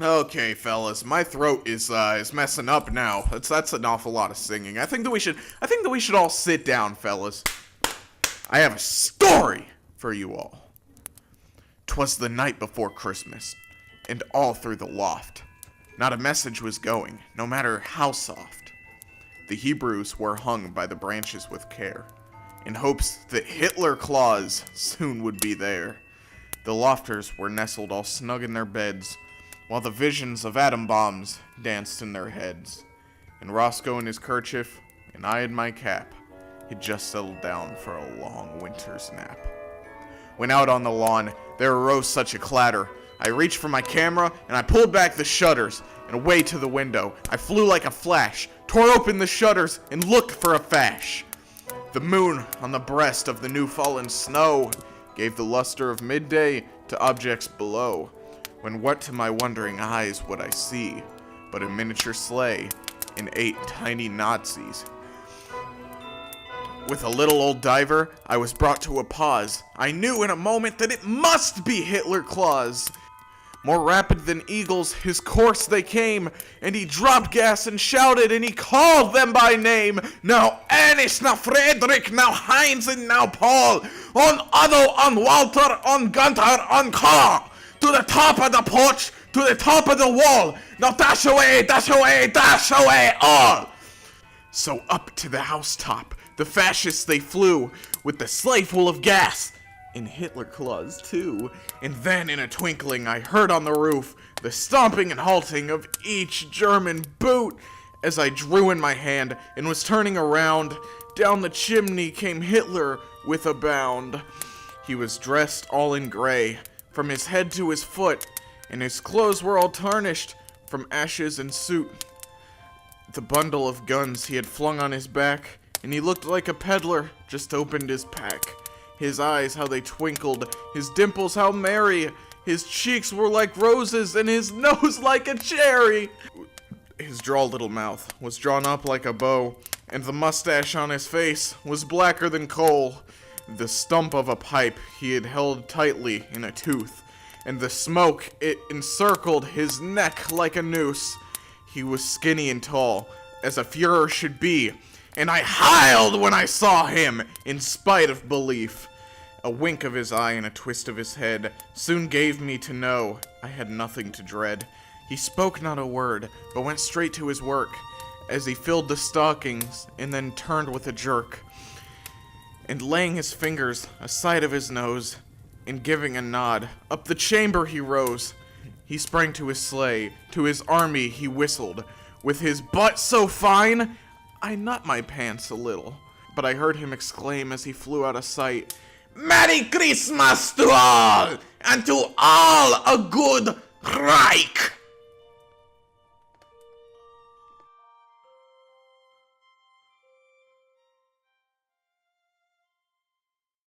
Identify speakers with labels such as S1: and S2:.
S1: Okay, fellas, my throat is messing up now. That's an awful lot of singing. I think that we should all sit down, fellas. I have a story for you all. 'Twas the night before Christmas, and all through the loft, not a message was going, no matter how soft. The Hebrews were hung by the branches with care, in hopes that Hitler claws soon would be there. The lofters were nestled all snug in their beds, while the visions of atom bombs danced in their heads. And Roscoe in his kerchief, and I in my cap, had just settled down for a long winter's nap. When out on the lawn, there arose such a clatter. I reached for my camera, and I pulled back the shutters, and away to the window. I flew like a flash, tore open the shutters, and looked for a fash. The moon on the breast of the new-fallen snow gave the luster of midday to objects below, when what to my wondering eyes would I see but a miniature sleigh and 8 tiny Nazis. With a little old diver, I was brought to a pause. I knew in a moment that it must be Hitler claws. More rapid than eagles, his course they came, and he dropped gas and shouted, and he called them by name. Now Ernest, now Frederick, now Heinz, and now Paul, on Otto, on Walter, on Gunther, on Karl, to the top of the porch, to the top of the wall. Now dash away, dash away, dash away, all. So up to the housetop, the fascists they flew, with the sleigh full of gas, and Hitler claws too. And then in a twinkling I heard on the roof the stomping and halting of each German boot. As I drew in my hand and was turning around, down the chimney came Hitler with a bound. He was dressed all in gray, from his head to his foot, and his clothes were all tarnished from ashes and soot. The bundle of guns he had flung on his back, and he looked like a peddler just opened his pack. His eyes, how they twinkled, his dimples, how merry. His cheeks were like roses, and his nose like a cherry. His droll little mouth was drawn up like a bow, and the mustache on his face was blacker than coal. The stump of a pipe he had held tightly in a tooth, and the smoke, it encircled his neck like a noose. He was skinny and tall, as a Fuhrer should be, and I howled when I saw him, in spite of belief. A wink of his eye and a twist of his head soon gave me to know I had nothing to dread. He spoke not a word, but went straight to his work, as he filled the stockings, and then turned with a jerk. And laying his fingers aside of his nose, and giving a nod, up the chamber he rose. He sprang to his sleigh, to his army he whistled. With his butt so fine, I nut my pants a little. But I heard him exclaim as he flew out of sight, "Merry Christmas to all, and to all a good Reich!"